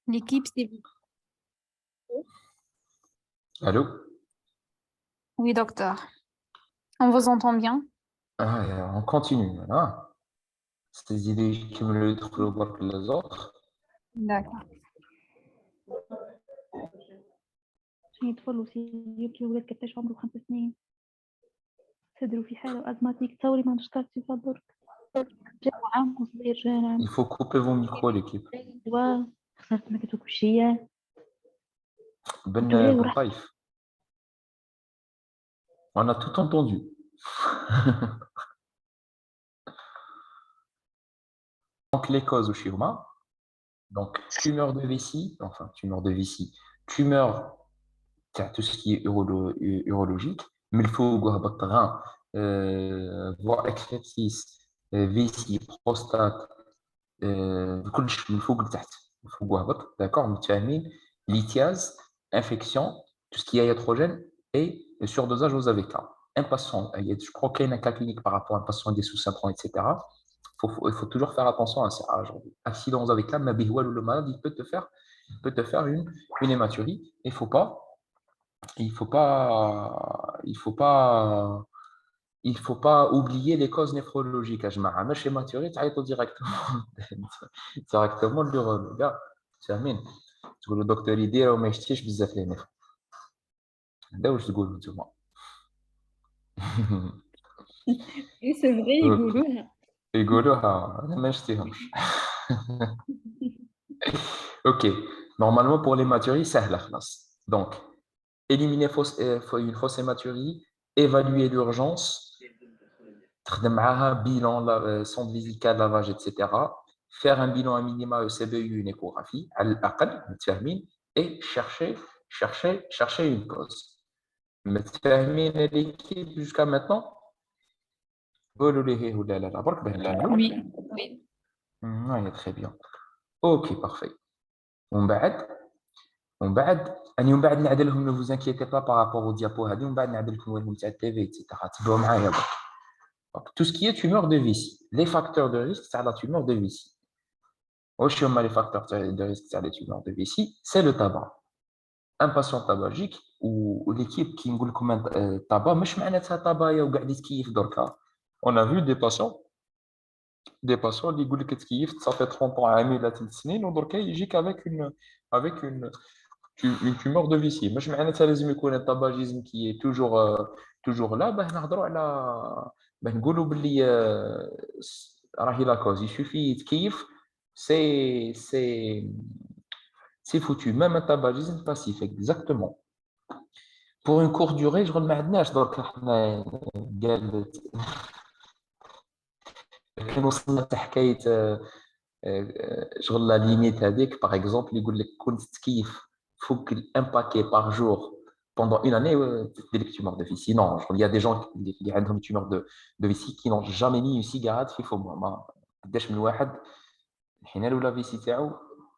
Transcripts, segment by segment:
L'équipe, c'est... Allô? Oui, docteur. On vous entend bien? On continue. Voilà. Ces idées qui me le trouvent que les autres. D'accord. يطفل وسيجيب لي ولاد كيفاش عمره 5 سنين صدروا في حالة أزماتيك تصوري ما نشكرت في صدرك جاو عام وصغير Il جارم faut couper vos micros, l'équipe. خسرت مكتب كلشية Ben, تولي ben ورحت Taïf. On a tout entendu. Donc, les causes au Shirma. Donc, tumeur de vessie, enfin, tumeur de vessie, tumeur, t'as tout ce qui est urologique, mais il faut voir rein, voie excrétrice, vessie, prostate, كلش من فوق لتحت من فوق وهبط d'accord متفاهمين lithiase infection tout ce qui est iatrogène et le surdosage aux AVK un patient je crois qu'il y a un cas clinique par rapport à un patient des sous-syndromes etc il faut toujours faire attention à ça aujourd'hui accident aux AVK ma bihoual ou le malade il peut te faire une hématurie il faut pas il faut pas oublier les causes néphrologiques. Je m'arrête chez Mathieu, tu ailles directement le gars. فاهمين تقول له دكتور يدير وما يشتيش بزاف لي نفر هذا واش تقولوا نتوما Oui, c'est vrai, اوكي يقولوها. يقولوها انا ما نشتيهمش اوكي normalement pour l'hématurie سهله خلاص donc éliminer une fausse hématurie évaluer l'urgence تخدم معاها bilan sonde vésicale lavage etc faire un bilan à minima ECBU une échographie على الأقل متفاهمين et chercher une cause متفاهمين l'équipe jusqu'à maintenant قولوا لي هي ولا لا برك باه نكملوا Oui, oui. ouais, très bien ok parfait ومن بعد اني ومن بعد نعدلهم ne vous inquiétez pas par rapport aux diapos هذه ومن بعد نعدل لكم وين تاع التي في etc تبعوا معايا برك Donc, tout ce qui est tumeur de vessie les facteurs de risque c'est la tumeur de vessie واش هما les facteurs de risque تاع les tumeurs de vessie c'est le tabac ان باسيون tabagique وليكيب كي نقول لكم طابا مش معناتها طابايه وقاعد يتكيف دركا on a vu des patients اللي يقول لك تكيفت صافي 30 ans عامي ولا 3 سنين ودركا يجيك avec une tumeur de vessie مش معناتها لازم يكون الطباجيزم كي توجور لا باه نهضروا على باه نقولوا باللي راهي لا كوز يشوفي يتكيف سي سي فوتو ميم الطباجيزم باسيف اكزاكتومون pour une courte durée شغل ما عندناش درك حنا قال كان وصلنا حتى حكايه شغل لا ليميت هذيك باغ اكزومبل يقول لك كنت تكيف فوق ان باكي باغ جور pendant une année تدير لك tumeur de vessie non il y a des gens اللي عندهم tumeur de vessie qui n'ont jamais mis une cigarette في فمهم ما قداش من واحد الحين الاولى فيسي تاعو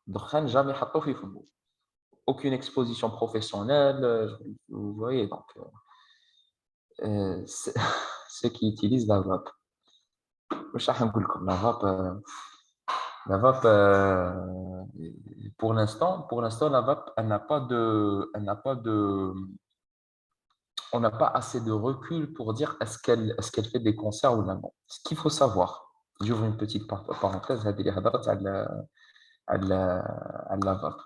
دخان جامي حطوه في فمه aucune exposition professionnelle vous voyez donc ceux qui utilisent la vape واش راح نقول لكم la vape pour l'instant la vape on n'a pas assez de recul pour dire est-ce qu'elle fait des cancers ou non. Ce qu'il faut savoir, j'ouvre une petite parenthèse هذه اللي هضرت على la vape.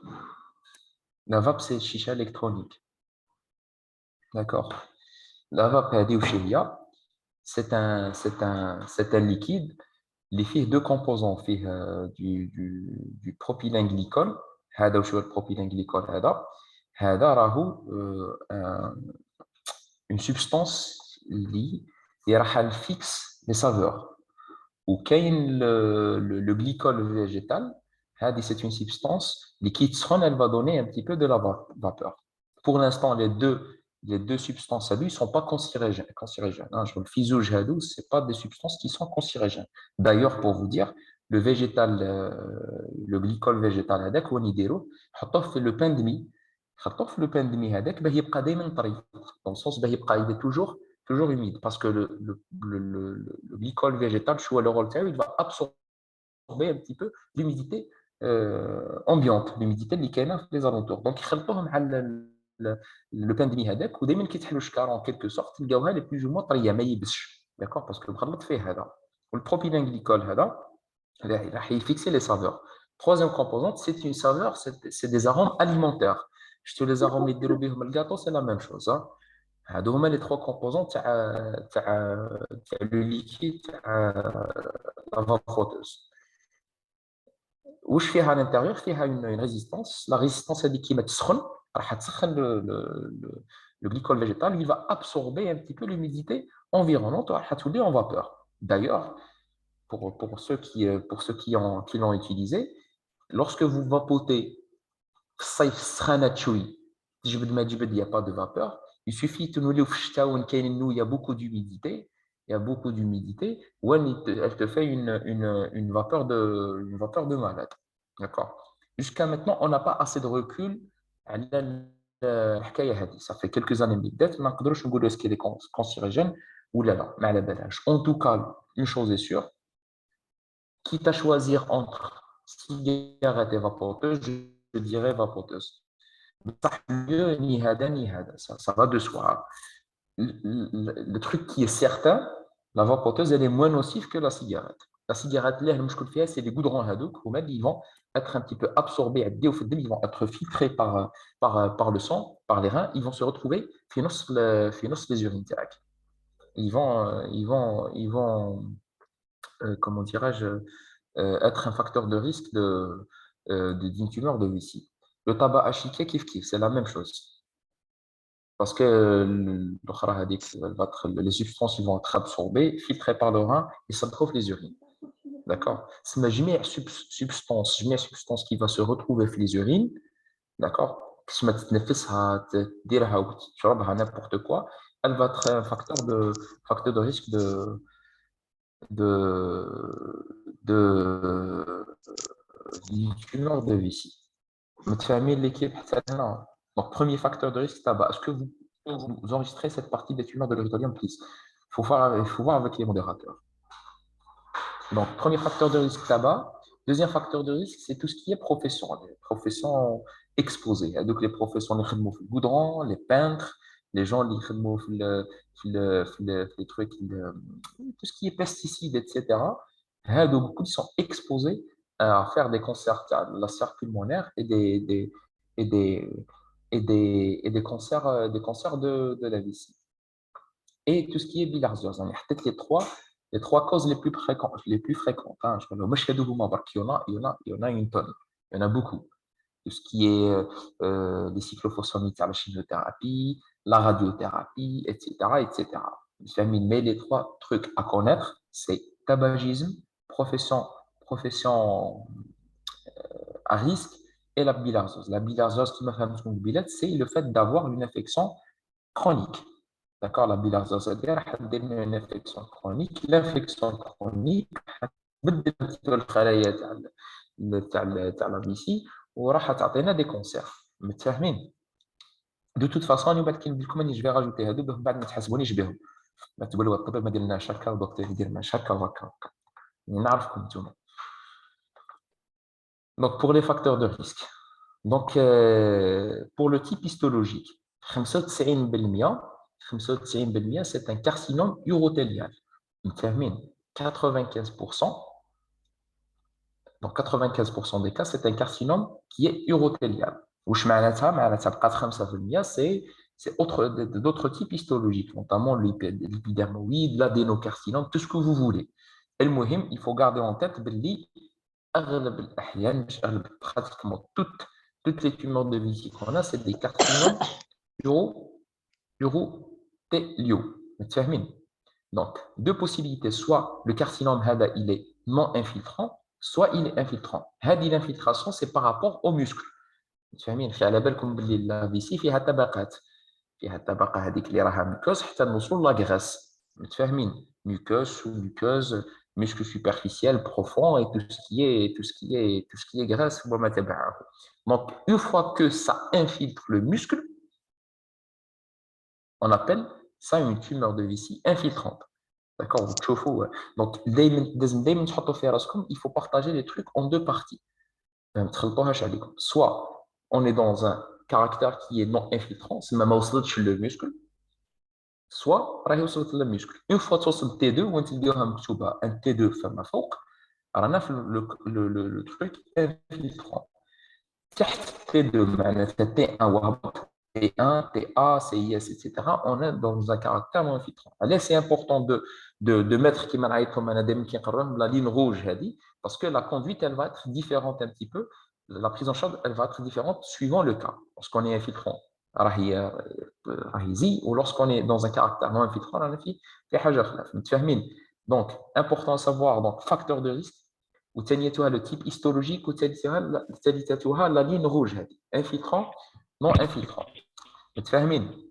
La vape c'est chicha électronique. D'accord. La vape هذه وش هي c'est un liquide اللي فيه deux composants فيه du propylène glycol هذا وش هو البروبيلين جليكول هذا راهو une substance اللي راح fixe les saveurs وكاين le glycol végétal هذه c'est une substance اللي كي تسخن elle va donner un petit peu de la vapeur pour l'instant les deux substances à lui ne sont pas cancérigènes. Hein. Le physiologie, ce pas des substances qui sont cancérigènes. D'ailleurs, pour vous dire, le végétal, le glycol végétal, هذاك هو نديرو حطوه في le pain de mie. حطوه في le pain de mie هذاك باه يبقى دائما طري. Dans le sens باه يبقى il est toujours humide parce que le glycol végétal, le rôle تاعو, il va absorber un petit peu l'humidité ambiante, l'humidité اللي كاينه في les alentours. Donc يخلطوهم مع لو بان دمي هذاك ودائما كيتحلوا الشكاره en quelque sorte تلقاوها لي بلوز او موان طريه ما يبسش داكور باسكو مخلط فيه هذا والبروبيلين glycol هذا راح يفيكسي لي saveurs. Troisième composante, c'est une saveur, c'est des arômes alimentaires. Je te les arômes اللي يديروا بهم الجاتو c'est la même chose. هادو هما les trois composants تاع le liquide تاع la vapoteuse. واش فيها à l'intérieur فيها une résistance. La résistance هذيك كيما تسخن راح تسخن le glycol végétal, il va absorber un petit peu l'humidité environnante راح تولي en vapeur. D'ailleurs, pour ceux qui l'ont utilisé, lorsque vous vapotez الصيف السخانه تشوي تجبد ما تجبد, il n'y a pas de vapeur. Il suffit de nous faire il y a beaucoup d'humidité. Il y a beaucoup d'humidité. Elle te fait une vapeur de malade. D'accord. Jusqu'à maintenant, on n'a pas assez de recul. Ça fait quelques années peut-être, ما نقدروش نقولوا est-ce qu'il est cancérigène ou là, ما على بالهاش. En tout cas, une chose est sûre, quitte à choisir entre cigarette et vapoteuse, je dirais vapoteuse. Mieux ni hada ni hada, ça va de soi. Le truc qui est certain, la vapoteuse elle est moins nocive que la cigarette. La cigarette, là, c'est les goudrons hadouk, ils vont être un petit peu absorbés, ils vont être filtrés par le sang, par les reins, ils vont se retrouver finos les urines directes. Comment dirais-je, être un facteur de risque d'une tumeur de vessie. Le tabac à chiquet, c'est la même chose. Parce que les substances vont être absorbées, filtrées par le rein et ça trouve les urines. D'accord. C'est la substance qui va se retrouver dans les urines. D'accord. Si tu n'importe quoi, elle va être un facteur de risque d'une tumeur de vessie. L'équipe, donc, premier facteur de risque, tabac. Est-ce que vous enregistrez cette partie des tumeurs de l'auditorium, please? Il faut voir avec les modérateurs. Donc, premier facteur de risque, tabac. Deuxième facteur de risque, c'est tout ce qui est profession, les professions exposées. Donc, les professions, les goudron, les peintres, les gens les trucs, tout ce qui est pesticides, etc. Beaucoup qui sont exposés à faire des cancers de la sphère pulmonaire et des cancers de la vessie. Et tout ce qui est bilharziose. Peut-être les trois causes les plus fréquentes. Hein. Il y en a une tonne. Il y en a beaucoup. Tout ce qui est les cyclophosphomides, la chimiothérapie, la radiothérapie, etc. etc. Mais les trois trucs à connaître, c'est tabagisme, profession à risque et la bilharzose. La bilharzose, c'est le fait d'avoir une infection chronique. D'accord, la bilharzose, c'est-à-dire une infection chronique. L'infection chronique, بدل الخلايا تاع la vessie وراح تعطينا des cancers. متفاهمين؟ De toute façon, انا بعد كي ندير لكم je vais rajouter هادو بعد ما تحسبونيش بهم. ما تقولوا الطبيب ما ديرناش هكا والدكتور يدير ماش هكا وهكا. نعرفكم نتوما. Donc, pour les facteurs de risque. Donc, pour le type histologique, 95%, c'est un carcinome urothélial. 95%, donc 95% des cas, c'est un carcinome qui est urothélial. C'est d'autres types histologiques, notamment l'épidermoïde, l'adénocarcinome, tout ce que vous voulez. Et le muhim, il faut garder en tête pratiquement toutes les tumeurs de vessie qu'on a, c'est des carcinomes urothéliaux. Donc, deux possibilités. Soit le carcinome, il est non infiltrant, soit il est infiltrant. L'infiltration, c'est par rapport aux muscles. La vessie, il y a des tabaqat. Il y a des tabaqat qui sont muqueuses, حتى نوصلوا la graisse. Muqueuse, muscle superficiel, profond et tout ce qui est graisse. Donc, une fois que ça infiltre le muscle, on appelle ça une tumeur de vessie infiltrante. D'accord? Donc, il faut partager les trucs en deux parties. Soit on est dans un caractère qui est non infiltrant, c'est même au le muscle, soit راهي وصلت للميسكل. Une fois توصل T2 وانت تلقاها مكتوبه un T2 فما فوق رانا في le truc infiltrant. تحت T2 معناتها T1 وهبط T1, TA, CIS, etc. On est dans un caractère non infiltrant. Allez, c'est important de mettre qui la ligne rouge, parce que la conduite, elle va être différente un petit peu. La prise en charge, elle va être différente suivant le cas. Lorsqu'on est infiltrant, ou lorsqu'on est dans un caractère non infiltrant, on a fait. Donc, important à savoir, donc, facteur de risque, ou le type histologique, ou la ligne rouge, infiltrant, non infiltrant. متفاهمين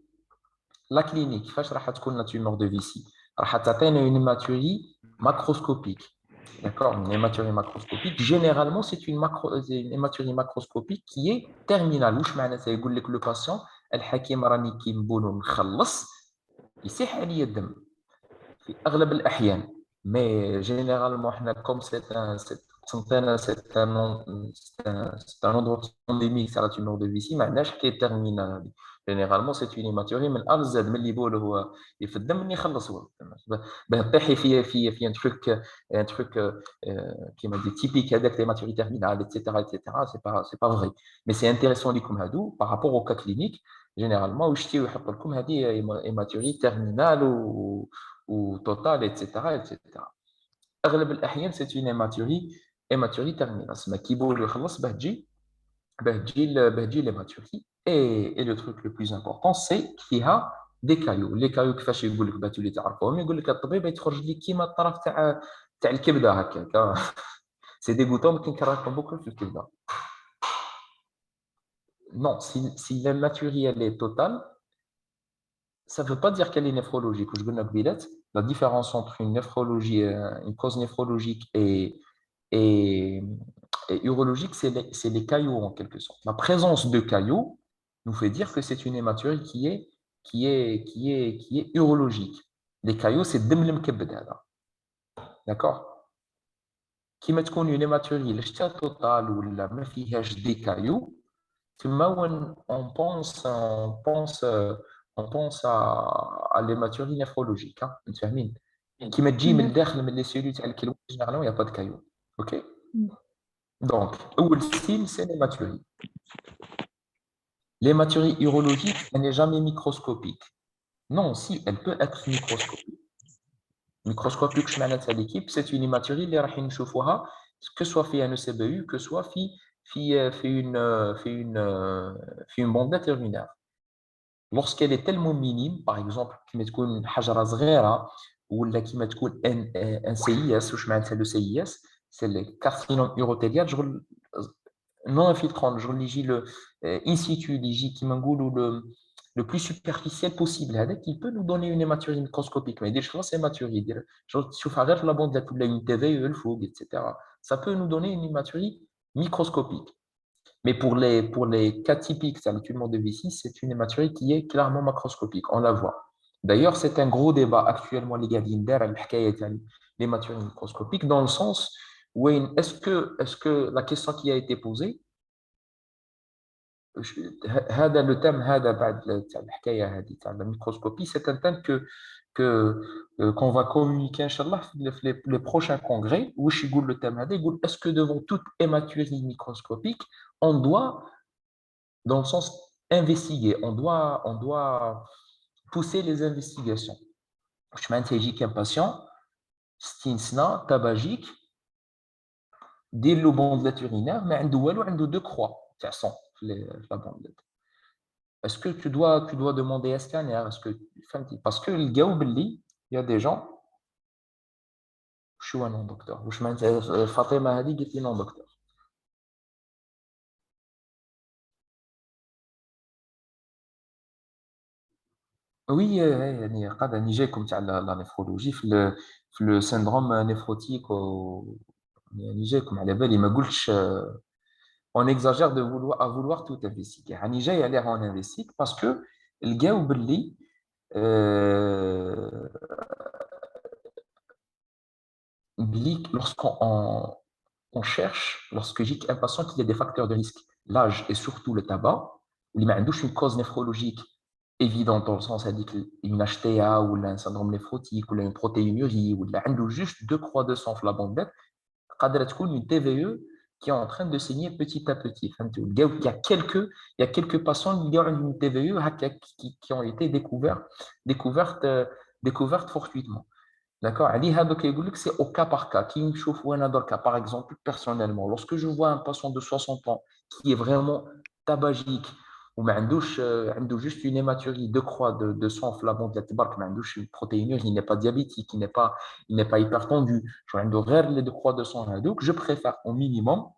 لا كلينيك كيفاش راح تكون لا تيومور دو فيسي راح تعطينا une hématurie macroscopique. D'accord, une hématurie macroscopique généralement c'est une hématurie macroscopique qui est terminale. واش معناتها يقول لك لو باسيون الحكيم راني كي نقولوا نخلص يسيح عليا الدم في اغلب الاحيان mais généralement احنا comme c'est un endroit endémique c'est la tumeur de Vichy معناش حكايه terminale. Généralement, c'est une hématurie من A Z من اللي يقول هو في الدم من يخلص هو طيحي في un truc qui m'a dit typique avec l'hématurie terminale etc c'est pas vrai mais c'est intéressant لكم هادو par rapport au cas clinique généralement وشتي ويحط لكم هذه hématurie terminale ou totale etc اغلب الاحيان c'est une hématurie terminale ما كيقولوا يخلص بهجي l'hématurie. Et le truc le plus important, c'est qu'il y a des cailloux. Les cailloux كيفاش يقول لك باتوا اللي تعرفوهم يقول لك الطبيب يتخرج لك كيما الطرف تاع الكبده هكاك. سي ديغوتون ما كنكرهكم بكره في الكبده. Non, si l'hématurie elle est totale, ça ne veut pas dire qu'elle est néphrologique. Je قلنا قبيلات, la différence entre une néphrologie, une cause néphrologique et, et urologique, c'est les caillots en quelque sorte. La présence de caillots nous fait dire que c'est une hématurie qui est urologique. Les caillots, c'est دم المكبد هذا. D'accord? كيما تكون une hématurie لشتا توتال ولا ما فيهاش دي caillots, ثم on pense à l'hématurie néphrologique. متفاهمين؟ كيما تجي من الداخل من les cellules تاع الكلوة, généralement il n'y a pas de caillots. OK? Donc, le style, c'est l'hématurie. L'hématurie urologique, elle n'est jamais microscopique. Non, si, elle peut être microscopique. Microscopique, je m'en à l'équipe, c'est une hématurie, que soit fait un ECBU, que soit fait une bandelette urinaire. Lorsqu'elle est tellement minime, par exemple, qui met une hajara zghira, ou qui met un CIS, ou je m'en le CIS, c'est le carcinome urothélial, non infiltrant, je relis le in situ, qui le plus superficiel possible. Il peut nous donner une hématurie microscopique, mais des choses hématurie, je la bande de une TV, le fougue, etc. Ça peut nous donner une hématurie microscopique. Mais pour les cas typiques, c'est le de Vichy, c'est une hématurie qui est clairement macroscopique, on la voit. D'ailleurs, c'est un gros débat actuellement, l'hématurie microscopique, dans le sens où est-ce que la question qui a été posée, هذا le thème هذا بعد تاع الحكايه هذه تاع الميكروسكوبي, c'est un thème qu'on va communiquer inchallah في les prochains congrès. واش يقول le thème هذا, يقول est-ce que devant toute hématurie microscopique on doit, dans le sens investiguer, on doit pousser les investigations. واش معناتها يجيك un patient 60 سنه tabagique دير له بوندلات urinaire ما عنده والو, عنده deux croix تاع sang la bandelette. Est-ce que tu dois demander un scanner? Parce que le gars, il y a des gens. Je suis un non-docteur. Fatima a dit qu'il est non-docteur. Oui, يعني قاعد نجيكم تاع la néphrologie في le syndrome néphrotique يعني جايكم على بالي ما قلتش on exagère à vouloir tout investiguer. يعني جاي عليها on investigue parce que le gars باللي lorsqu'on on cherche, lorsque j'ai un patient qui a des facteurs de risque, l'âge et surtout le tabac, il m'a une cause néphrologique évidente dans le sens indique une HTA ou un syndrome néphrotique ou une protéinurie ou juste deux croix de sang la bombette, une TVE qui est en train de saigner petit à petit. Il y a quelques patients qui ont une TVE qui ont été découvertes, découvertes fortuitement. D'accord? Ali Hadok يقول لك c'est au cas par cas. Qui نشوف وانا دركا par exemple personnellement lorsque je vois un patient de 60 ans qui est vraiment tabagique ou ما عندوش عنده juste une hématurie de croix de sang في la bande تبارك ما عندوش une protéinurie, il n'est pas diabétique, il n'est pas hypertendu, je عنده غير les deux croix de sang هذوك, je préfère au minimum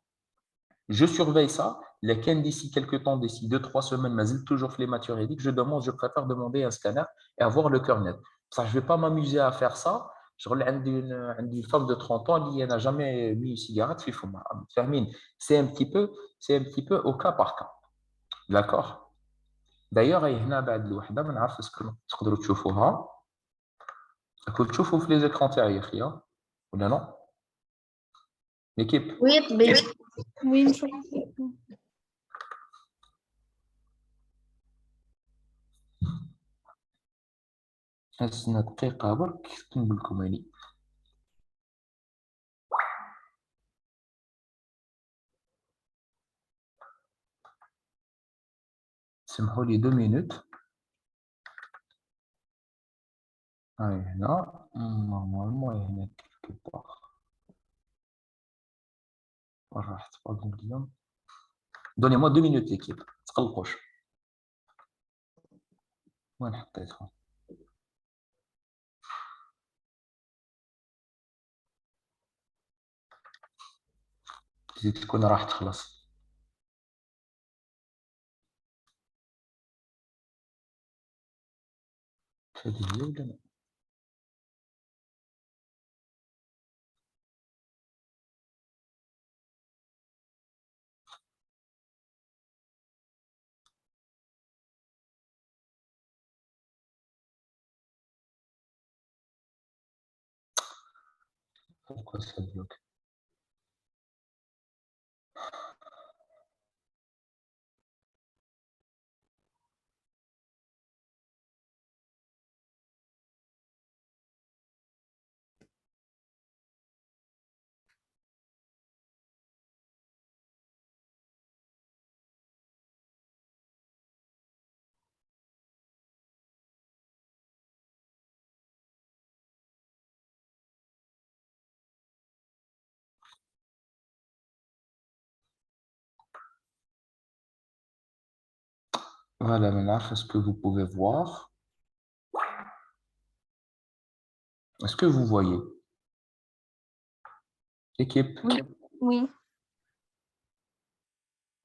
je surveille ça. Lesquels d'ici quelques temps, d'ici 2, 3 semaines, mais toujours flématuré, je préfère demander un scanner et avoir le cœur net. Ça, je ne vais pas m'amuser à faire ça. Je relève d'une femme de 30 ans qui n'a jamais mis une cigarette. C'est un petit peu au cas par cas. D'accord? D'ailleurs, il y a une وحدة ما نعرف اسكو تقدروا تشوفوها. راكم تشوفوا في les écrans تاعي اخيا ولا non? L'équipe. Oui, طبيعي. Oui, نشوف. هسنا دقيقة برك نقول لكم يعني. سمحوا لي 2 minutes. هنا normalement هنا quelque part. راحت pas Donnez-moi 2 minutes l'équipe. تقلقوش. وين حطيتها؟ تزيد تكون راح تخلص. هذه هي ولا لا؟ Pourquoi ça bloque? Voilà, maintenant, est-ce que vous pouvez voir? Est-ce que vous voyez? Équipe, Oui.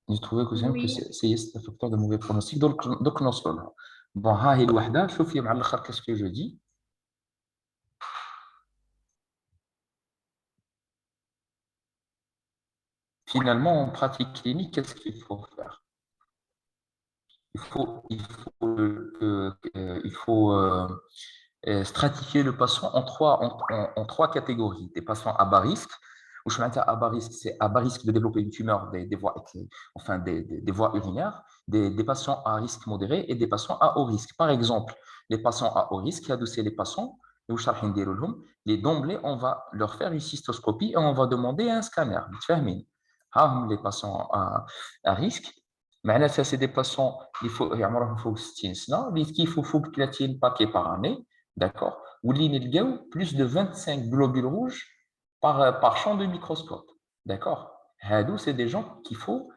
j'ai trouvé que Oui. c'est un facteur de mauvais pronostic. Donc نوصلوا لها. Bon, ها هي الوحدة. شوفي مع الآخر qu'est-ce que je dis. Finalement, en pratique clinique, qu'est-ce qu'il faut faire? Il faut stratifier le patient en trois catégories. Des patients à bas risque, ou je à bas risque, c'est à bas risque de développer une tumeur des voies, enfin des voies urinaires, des patients à risque modéré et des patients à haut risque. Par exemple, les patients à haut risque, c'est les patients, les d'emblée, on va leur faire une cystoscopie et on va demander un scanner. Les patients à risque. معناتها ça c'est des patients اللي يعمرهم فوق 60 سنه اللي كيفوا فوق 30 باكي par année, d'accord, واللي نلقاو plus de 25 globules rouges par champ de microscope, d'accord. هادو c'est des gens qu'il faut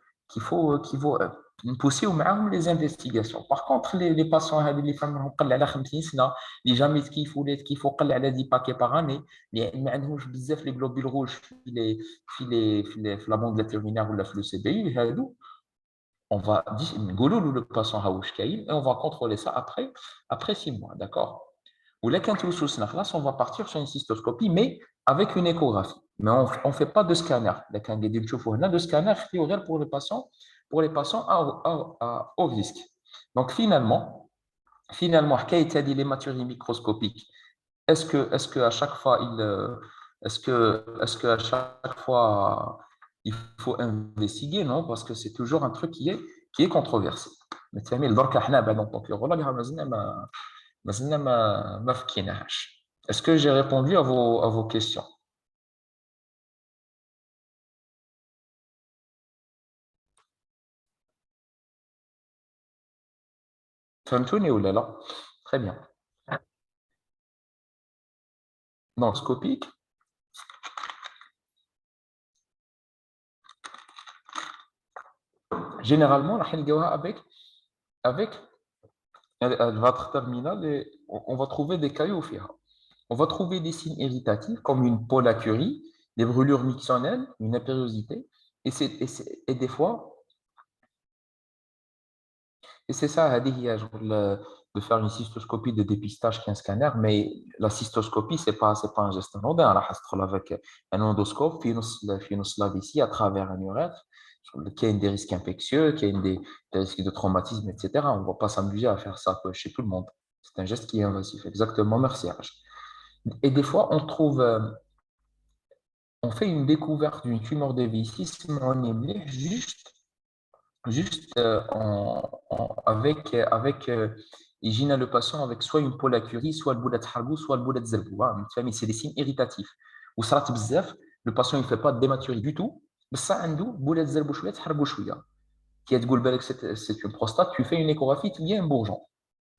pousser معاهم les investigations. Par contre les patients هادو اللي فهمهم قل على 50 سنه اللي جامي تكيفوا قل على 10 باكي par année اللي ما عندهمش بزاف les globules rouges في la bande urinaire ولا في le CBU, هادو on va dire le patient et on va contrôler ça après 6 mois, d'accord. Ou là, quand on va partir sur une cystoscopie, mais avec une échographie. Mais on ne fait pas de scanner. De scanner pour les patients à haut risque. Donc finalement, les maturies microscopiques, est-ce que à chaque fois Est-ce que à chaque fois, il faut investiguer? Non, parce que c'est toujours un truc qui est controversé. Mais tu sais, donc, احنا بعد en tant qu'urologue, ما فكيناهاش. Est-ce que j'ai répondu à vos questions? فهمتوني ولا لا؟ Très bien. Donc, scopique, généralement, راح نلقاوها avec votre terminale et on va trouver des caillots fiha. On va trouver des signes irritatifs comme une polacurie, des brûlures mixtionnelles, une impériosité. Et des fois, et c'est ça, هذه هي de faire une cystoscopie de dépistage qu'un scanner, mais la cystoscopie, c'est pas un geste anodin. Là, ça se trouve avec un endoscope, في نص la vessie à travers un urètre, qui a des risques infectieux, qui a des risques de traumatisme, etc. On ne va pas s'amuser à faire ça chez tout le monde. C'est un geste qui est invasif. Exactement, merci Rach. Et des fois, on trouve, on fait une découverte d'une tumeur de vessie, on est juste il gêne le patient avec soit une polacurie, soit le boulet hargou, soit le boulet zelbou. C'est des signes irritatifs. Ou sarat bzaf, le patient il ne fait pas de dématurie du tout, mais ça a un boulet zelbou chouïa, hargou chouïa. Qui est de c'est une prostate, tu fais une échographie, tu viens un bourgeon.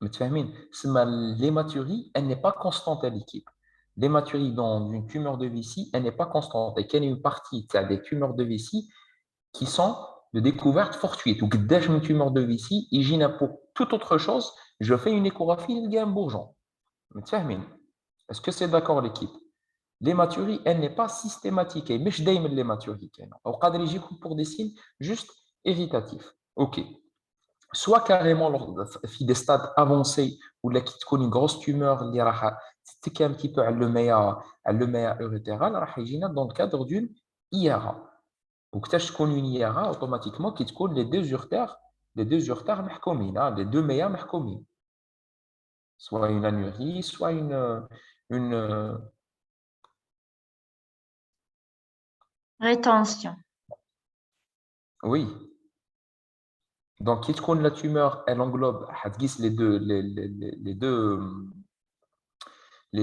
Mais tu vois, l'hématurie, elle n'est pas constante à l'équipe. L'hématurie dans une tumeur de vessie, elle n'est pas constante. Et quelle est une partie des tumeurs de vessie qui sont de découverte fortuite. Ou que dès une tumeur de vessie, pour toute autre chose, je fais une échographie, il y a un bourgeon. Est-ce que c'est d'accord l'équipe? L'hématurie, elle n'est pas systématique. Et مش دايما l'hématurie. Au cadre pour des signes juste irritatifs. OK. Soit carrément des stades avancés où là qui une grosse tumeur qui راح تتكي un petit peu à le urétérale راح يجينا dans le cadre d'une IRA. وقتاش تكون une IRA automatiquement qui تكون les deux uretères محكومين les deux méas محكومين soit une anurie soit une Rétention. oui. Donc qui تكون la tumeur elle englobe حتقيس les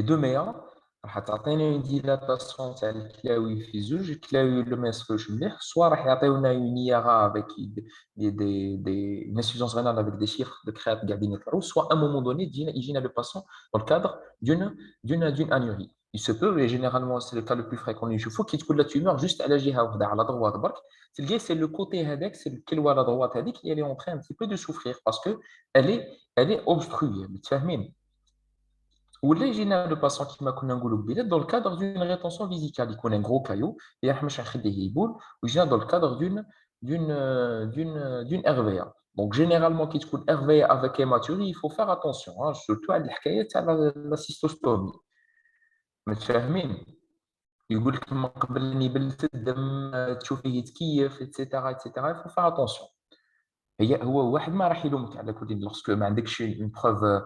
deux méas راح تعطينا une dilatation تاع الكلاوي في زوج الكلاوي اللي ما يصفوش مليح soit راح يعطيونا une IRA avec une insuffisance rénale avec des chiffres de crête قاعدين يطلعوا soit à un moment donné يجينا le patient dans le cadre d'une anurie. Il se peut, et généralement c'est le cas le plus fréquent, il faut qu'il y ait la tumeur juste à la jiha وحده على droite برك. C'est le côté هذاك, c'est le كلوة à la droite هذيك qui est en train un petit peu de souffrir parce que elle est obstruée. متفاهمين؟ ولا يجينا لو باسون كيما كنا نقولوا قبيله dans le cadre d'une rétention vésicale يكون un gros caillou et احنا مش نخليه يبول ويجينا dans le cadre d'une RVA. Donc généralement كي تكون RVA avec hématurie il faut faire attention surtout على الحكايه تاع la cystostomie. متفاهمين؟ يقول لك من قبل ان يبلت الدم تشوفيه يتكيف اتسيتيرا اتسيتيرا il faut faire attention. هو واحد ما راح يلومك على كل lorsque ما عندكش une preuve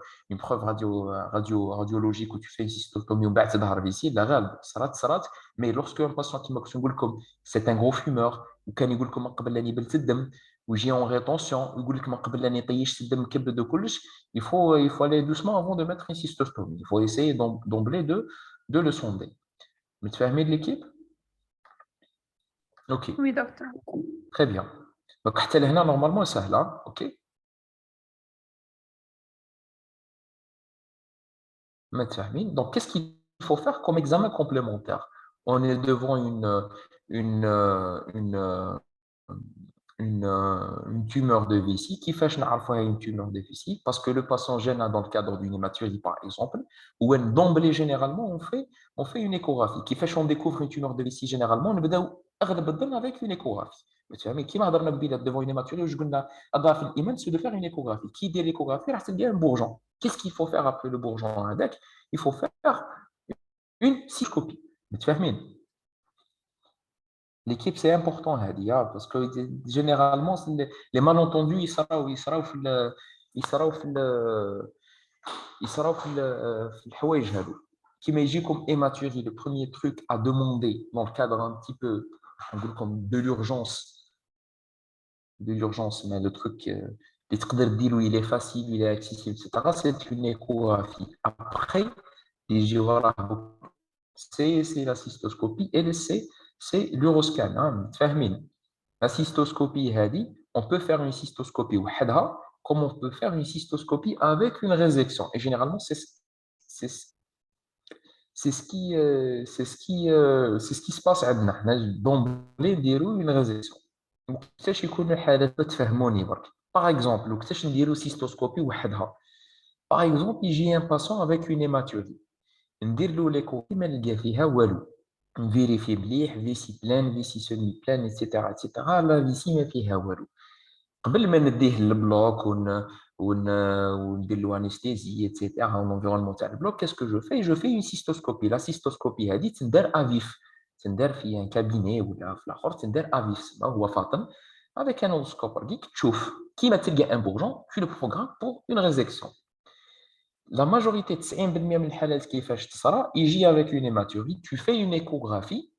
radiologique où tu fais une cystotomie ومن بعد تظهر فيسي لا غالب صرات mais lorsque un patient كيما كنت نقول لكم c'est un gros fumeur وكان يقول لكم من قبل اني بلت الدم ويجي en rétention ويقول لك من قبل اني طيشت الدم كبد وكلش il faut aller doucement avant de mettre une cystostomie. Il faut essayer d'emblée de le sonder. متفاهمين l'équipe? OK. Oui, docteur. Très bien. Donc حتى لهنا normalement سهله. OK. متفاهمين. Donc qu'est-ce qu'il faut faire comme examen complémentaire? On est devant une une tumeur de vessie qui fait une tumeur de vessie parce que le patient gêne dans le cadre d'une hématurie par exemple ou d'emblée généralement on fait une échographie qui fait on découvre une tumeur de vessie généralement on va avec une échographie. Mais qui m'a donné devant une hématurie je c'est de faire une échographie qui dit l'échographie c'est bien un bourgeon. Qu'est-ce qu'il faut faire après le bourgeon? Il faut faire une cystoscopie. L'équipe, c'est important, Hadia, parce que généralement, les malentendus, ils seront في الحوايج هذو. qui m'a dit comme hématurie, le premier truc à demander dans le cadre un petit peu comme de l'urgence, mais le truc, les trucs où il est facile, il est accessible, etc., c'est une échographie. Après, les gyrorares, c'est la cystoscopie et le C, c'est l'uroscan. Hein, la cystoscopie, on peut faire une cystoscopie وحدها, comme on peut faire une cystoscopie avec une résection. Et généralement, c'est c'est ce qui se passe عندنا. حنا d'emblée نديرو une résection. وكيفاش يكون الحالات تفهموني برك. Par exemple, وكيفاش نديرو cystoscopie وحدها. Par exemple, يجي un patient avec une hématurie. ندير له l'échographie ما نلقى فيها والو. نفيريفي مليح فيسي بلان فيسي سيمي بلان ايتترا ايتترا لا فيسي ما فيها والو. قبل ما نديه البلوك وندير له انستيزي ايتترا والانفيرونمون تاع البلوك كاسكو جو في اون سيستوسكوبي لا سيستوسكوبي هذه تندار افيف تندار في ان كابيني ولا في الاخر تندار افيف ما هو فاطم avec un endoscope رقيق تشوف كيما تلقى ان بورجون tu le programmes pour une résection. La majorité de 90% من الحالات كيفاش تصرى يجي avec une hématurie, tu fais une échographie.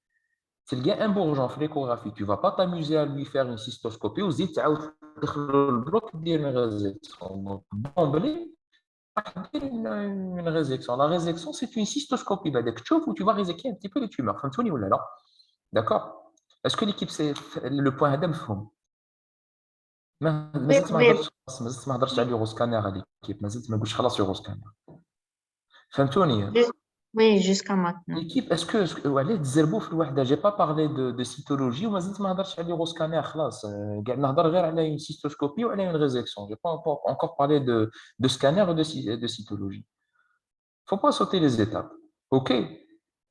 Tu as un bourgeon في l'échographie, tu ne vas pas t'amuser à lui faire une cystoscopie ou زيد تعاود تدخل البلوك دير une résection. Donc, d'emblée, une résection. La résection, c'est une cystoscopie. بعدك تشوف où tu vas réséquer un petit peu les tumeurs. فهمتوني ولا لا؟ D'accord? Est-ce que l'équipe c'est le point هذا مفهوم؟ Oui, oui, مازلت ما هضرتش على اليوروسكانير l'équipe مازلت ما قلتش خلاص يوروسكانير. فهمتوني؟ ju- oui, jusqu'à maintenant. L'équipe, est-ce que وعلاه تزربوا في الوحده j'ai pas parlé de cytologie ومازلت ما هضرتش على اليوروسكانير خلاص قاعد نهضر غير على une cystoscopie وعلى une résection j'ai pas encore parlé de scanner ou de cytologie faut pas sauter les étapes ok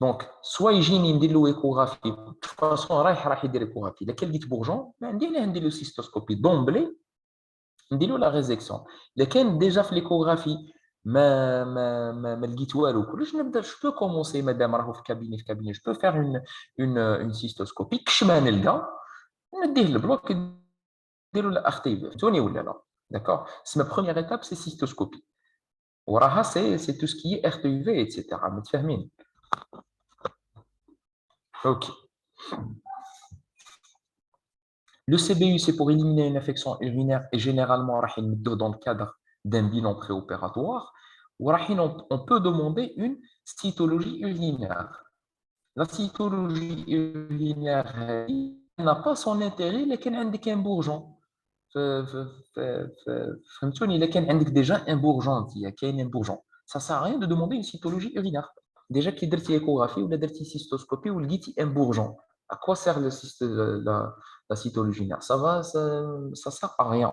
donc soit يجيني ندير له échographie de toute façon راح يدير échographie الا كان لقيت بورجون ما عندي علاه ندير له cystoscopie d'emblée ندير له la résection الا كان déjà في l'échographie ما لقيت والو كلش نبدا جو بو كومونسي مادام راهو في كابيني جو بو فير اون سيستوسكوبي كش ما نلقى نديه البلوك نديرو الاختي فهمتوني ولا لا داكور سما بروميير ايتاب سي سيستوسكوبي وراها سي تو سكي ار تي في ايتترا متفاهمين اوكي Le CBU, c'est pour éliminer une infection urinaire et généralement, dans le cadre d'un bilan préopératoire, on peut demander une cytologie urinaire. La cytologie urinaire n'a pas son intérêt, mais quand on a un bourgeon. فهمتوني الا كان عندك déjà un bourgeon كاين un bourgeon ça sert à rien de demander une cytologie urinaire déjà كي درتي échographie ولا درتي cystoscopie ولقيتي un bourgeon à quoi sert la cytologie urinaire ça sert à rien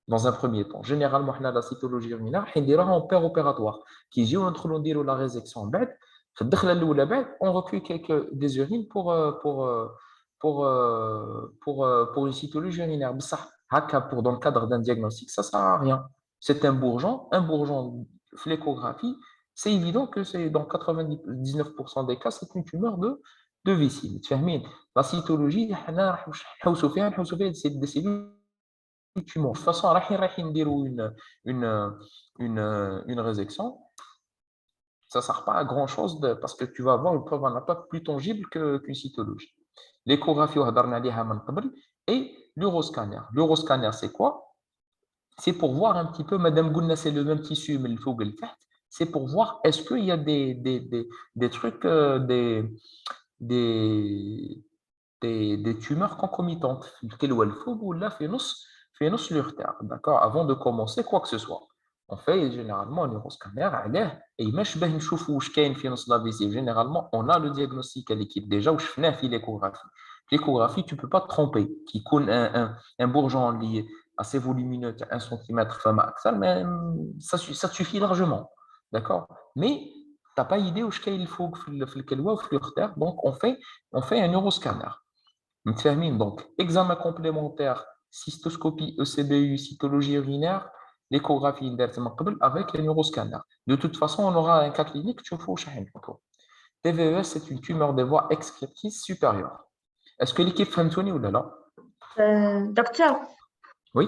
dans un premier temps généralement la cytologie urinaire حنديروها en père opératoire كيجيو ندخلوا نديروا la résection بعد في الدخله الاولى بعد on recueille quelques des urines pour une cytologie urinaire بصح pour dans le cadre d'un diagnostic, ça ne sert à rien. C'est un bourgeon, l'échographie, c'est évident que c'est dans 99% des cas, c'est une tumeur de vessie. La cytologie, c'est des cellules tumeurs. De toute façon, une résection, ça ne sert pas à grand-chose parce que tu vas avoir une preuve en attaque plus tangible qu'une cytologie. L'échographie, et l'uroscanner. L'uroscanner, c'est quoi? C'est pour voir un petit peu, Madame Goulna, c'est le même tissu, mais il faut que le fasse. C'est pour voir est-ce qu'il y a des trucs, des, des tumeurs concomitantes. Quel ou ou là, fait l'urtère, d'accord? Avant de commencer quoi que ce soit. On fait généralement un neuroscanner et il مش باش نشوفوا واش كاين في نص لا فيزي généralement on a le diagnostic à l'équipe déjà وشفناه في l'échographie. L'échographie tu peux pas te tromper qui يكون un bourgeon lié assez volumineux 1 cm فما اكثر mais ça suffit largement d'accord mais t'as pas idée واش كاين الفوق في الكلوه وفي l'urtère donc on fait un neuroscanner متفاهمين donc examen complémentaire cystoscopie ECBU cytologie urinaire l'échographie دارت من قبل avec le neuroscanner. De toute façon, on aura un cas clinique, تشوفوا واش راح نقولوا. TVES, c'est une tumeur des voies excrétrices supérieures. Est-ce que l'équipe فهمتوني ولا لا؟ Docteur, Oui.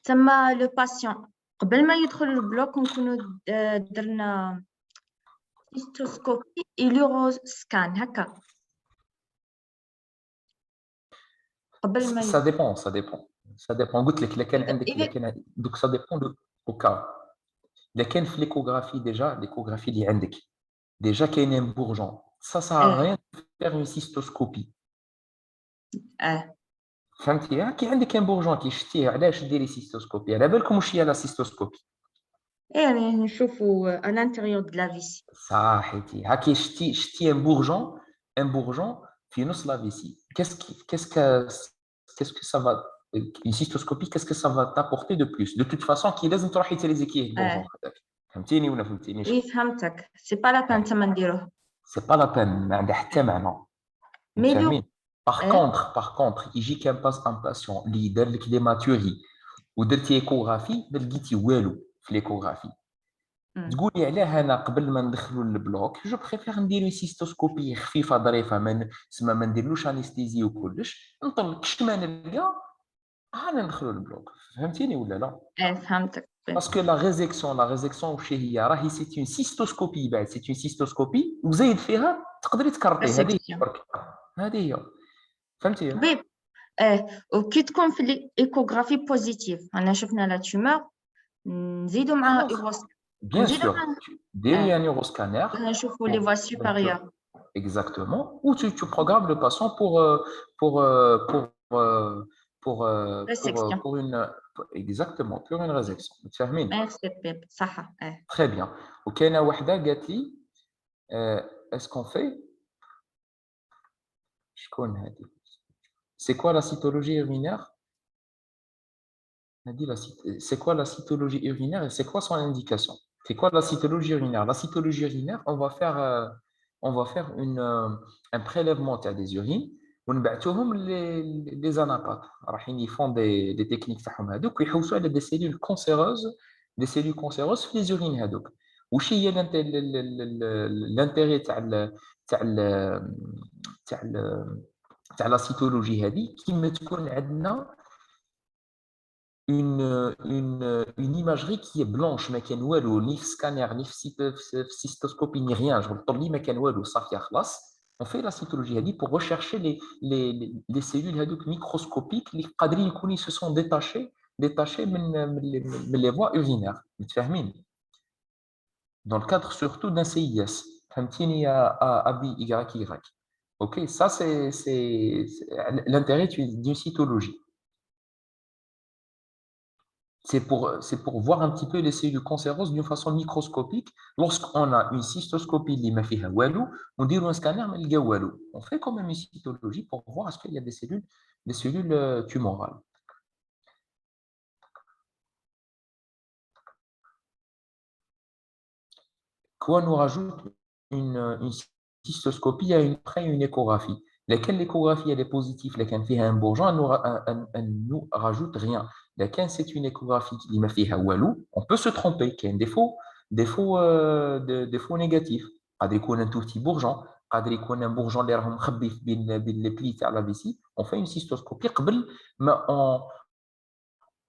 تما لو باسيون قبل ما يدخل البلوك نكونوا درنا cystoscopie et l'uroscan هكا قبل ما Ça dépend, ça dépend. Ça dépend. قلت لك لكن عندك إذا donc ça dépend au cas. لكن في l'échographie déjà, l'échographie اللي عندك déjà كاين un bourgeon. Ça sert à rien de faire une cystoscopie. فهمتي؟ كي عندك un bourgeon كي شتيه علاش ديري cystoscopie؟ على بالكم واش هي لا cystoscopie؟ يعني نشوفوا à l'intérieur de la vessie. صحيتي هاكي شتي un bourgeon في نص لا فيسي. Qu'est-ce que ça va une cystoscopie qu'est-ce que ça va t'apporter de plus de toute façon كي لازم تروحي تريزيكيه البورجون هذاك فهمتيني ولا فهمتينيش وي فهمتك سي با لا بان تما نديروه سي با لا بين ما عندها حتى معنى مي لو فهمتيني par contre يجيك ان باسيون اللي دار لك دي ماتوري ودرتي ايكوغرافي ما لقيتي والو في ليكوغرافي تقولي علاه انا قبل ما ندخلوا البلوك جو بريفير ندير سيستوسكوبي خفيفه ظريفه ما نديرلوش انستيزي وكلش نطلق كش ما نلقى انا ندخلوا البلوك فهمتيني ولا لا فهمتك باسكو لا ريزيكسيون واش هي راهي سي اون سيستوسكوبي بعد سي اون سيستوسكوبي وزايد فيها تقدري تكرطي هذه هي فهمتي طبيب وكي تكون في الايكوغرافي بوزيتيف انا شفنا لا تيومور نزيدوا معها ايغوس Bien sûr, ديري un neuroscanner نشوفوا لي فوا سوبيريور exactement ou tu programmes le patient pour pour une exactement pour une résection متفاهمين ميرسي طبيب صح très bien وكاينه وحده قالت لي est-ce qu'on fait شكون هذه c'est quoi la cytologie urinaire c'est quoi la cytologie urinaire et c'est quoi son indication? C'est quoi la cytologie urinaire? La cytologie urinaire, on va faire un prélèvement des urines ونبعثوهم les anapathes. Ils font des techniques تاعهم هذوك ويحوسوا على des cellules cancéreuses في les urines هذوك. وش هي l'intérêt تاع la cytologie هذه كيما تكون عندنا une imagerie qui est blanche, mais qui est والو ni scanner, ni cystoscopie, ni rien. Je vous dis, mais qui est والو, ça fait classe. On fait la cytologie pour rechercher les cellules microscopiques qui se sont détachées les voies urinaires. Dans le cadre surtout d'un CIS, à BYY. Ok, ça c'est l'intérêt d'une cytologie. C'est pour voir un petit peu les cellules cancéreuses d'une façon microscopique. Lorsqu'on a une cystoscopie, on dit un scanner, mais il y a walou. On fait quand même une cytologie pour voir est-ce qu'il y a des cellules tumorales. Quoi nous rajoute une cystoscopie après une échographie? Laquelle l'échographie elle est positive, laquelle fait un bourgeon, elle nous rajoute rien. Laquelle c'est une échographie qui m'a fait walou, on peut se tromper, qu'il y a un défaut négatif. قادر يكون un tout petit bourgeon, قادر يكون un bourgeon اللي راهم مخبي بين les plis تاع la vessie. On fait une cystoscopie قبل ما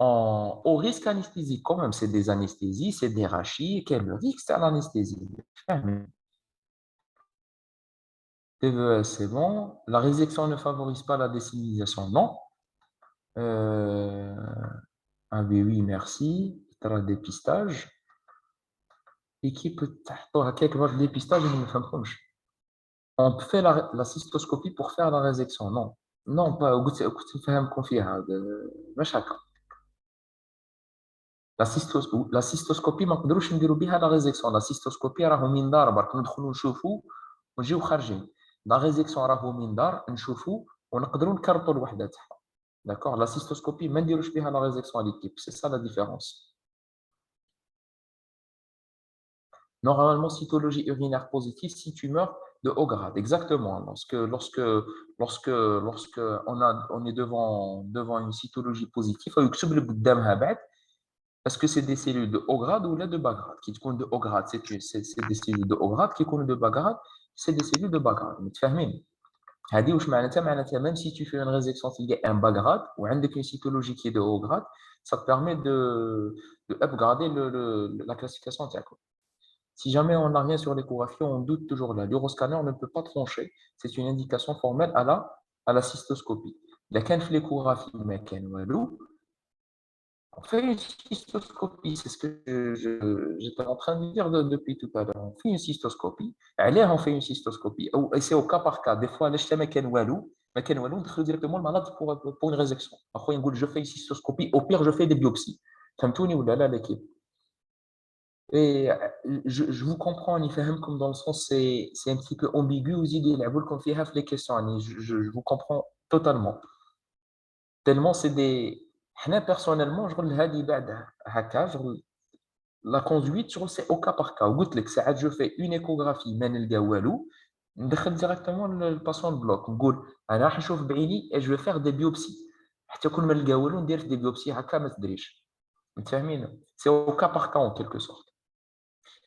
au risque anesthésique quand même, c'est des anesthésies, c'est des rachis, quel le risque c'est l'anesthésie. TVS, c'est bon. La résection ne favorise pas la décivilisation, non. Ah oui, merci. Le dépistage. Équipe, quelques dépistage, je ne me pas. On fait la cystoscopie pour faire la résection, non. Non, pas. La cystoscopie ما نقدروش نديروا بها la résection. La cystoscopie راهو منظار برك ندخلوا نشوفوا ونجيو خارجين. La résection راهو منظار نشوفوا ونقدروا نكرطوا الوحده تاعها. D'accord? La cystoscopie ما نديروش بها la résection à l'équipe. C'est ça la différence. Normalement, cytologie urinaire positive, si tumeur de haut grade. Exactement. Lorsque on est devant une cytologie positive, il faut que le est-ce que c'est des cellules de haut grade ou de bas grade? Qui sont de haut grade, c'est des cellules de haut grade. Qui sont de bas grade, c'est des cellules de bas grade. Même si tu fais une résection, il y a un bas grade ou une cytologie qui est de haut grade, ça te permet de upgrader la classification. Si jamais on n'a rien sur l'échographie, on doute toujours là. L'uroscanner ne peut pas trancher. C'est une indication formelle à la cystoscopie. La l'échographie, mais on fait une cystoscopie, c'est ce que j'étais en train de dire depuis tout à l'heure. On fait une cystoscopie. Allez, on fait une cystoscopie. Et c'est au cas par cas. Des fois, on trouve directement le malade pour une résection. Après, je fais une cystoscopie. Au pire, je fais des biopsies. Fahmtouni ou là, l'équipe. Et je vous comprends, Nifaham, comme dans le sens, c'est un petit peu ambigu aux idées. Là, vous le confiez les questions. Je vous comprends totalement. Tellement c'est des. Moi, personnellement, je regarde la conduite, c'est au cas par cas. Je fais une échographie, je vais directement le patient de bloc. Et je vais faire des biopsies. Des biopsies, c'est au cas par cas en quelque sorte.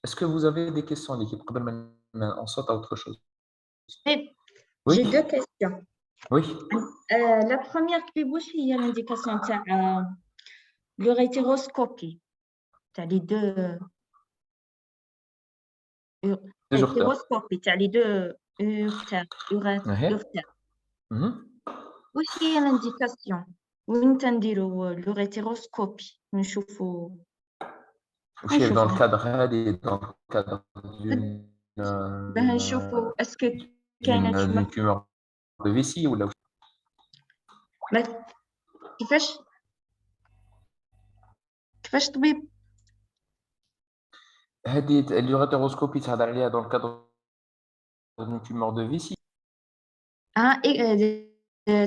Est-ce que vous avez des questions, l'équipe? On saute à autre chose. J'ai Oui, deux questions. oui. La première, il y a l'indication de l'urétéroscopie. Tu as les deux. Hétéroscopie, tu as les deux urétères. واش هي l'indication وين تنديروا l'urétéroscopie نشوفوا Dans le cadre باه نشوفوا اسكو كاينه تما d'une tumeur de vessie ou là. كيفاش طبيب L'urotéroscopie, ça d'aller dans le cadre d'une tumeur de vessie.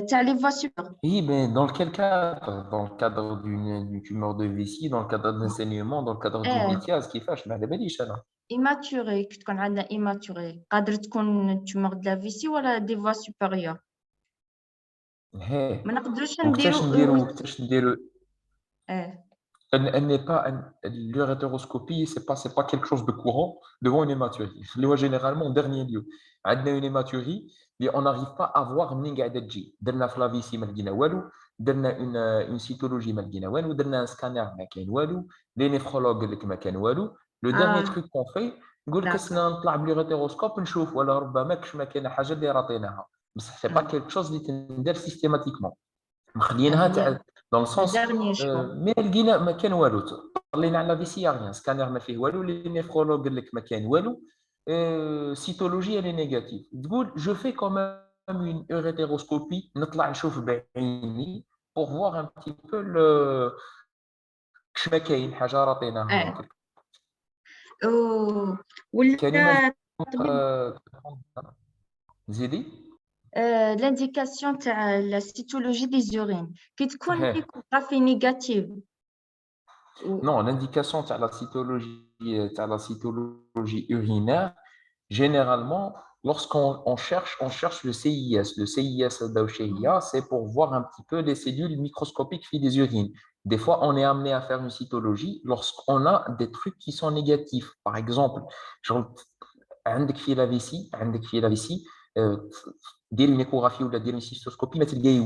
تاع لي فوا سوبر Oui, mais dans quel cadre? Dans le cadre d'une tumeur de vessie, dans le cadre d'un saignement, dans le cadre d'une lithiase qui fâche, mais immaturé كي تكون عندنا immaturé قادر تكون تيومور د لا فيسي ولا دي فوا سوبيريور ما نقدروش نديرو elle n'est pas l'urétéroscopie, c'est pas quelque chose de courant devant une hématurie. Généralement en dernier lieu. On a une hématurie, mais on n'arrive pas à voir منين قاعده تجي. درنا فلافيسي ما لقينا والو, درنا une cytologie ما لقينا والو, درنا un scanner ما كاين والو, les néphrologues قال لك ما كان والو. Le dernier truc qu'on fait, نقول لك خصنا نطلع باليوروتيروسكوب نشوف ولا ربما ما كاينه حاجه اللي راطيناها. بصح c'est pas quelque chose اللي تندير systématiquement. مخلينها dans le sens mais لقينا ما كان والو طلينا على فيسي rien سكانر ما فيه والو لي نيفرولوج قال لك ما كان والو سيتولوجي اللي نيجاتيف تقول جو في كوم une urétéroscopie نطلع نشوف بعيني pour voir un petit peu كش ما كاين حاجه راطيناها ولا زيدي l'indication تاع la cytologie des urines كي تكون échographie négative. Non, l'indication de la cytologie urinaire, généralement, lorsqu'on cherche le CIS. Le CIS d'Auchéia, c'est pour voir un petit peu les cellules microscopiques des urines. Des fois, on est amené à faire une cytologie lorsqu'on a des trucs qui sont négatifs. Par exemple, عندك في la vessie, دير une échographie ou une cystoscopie,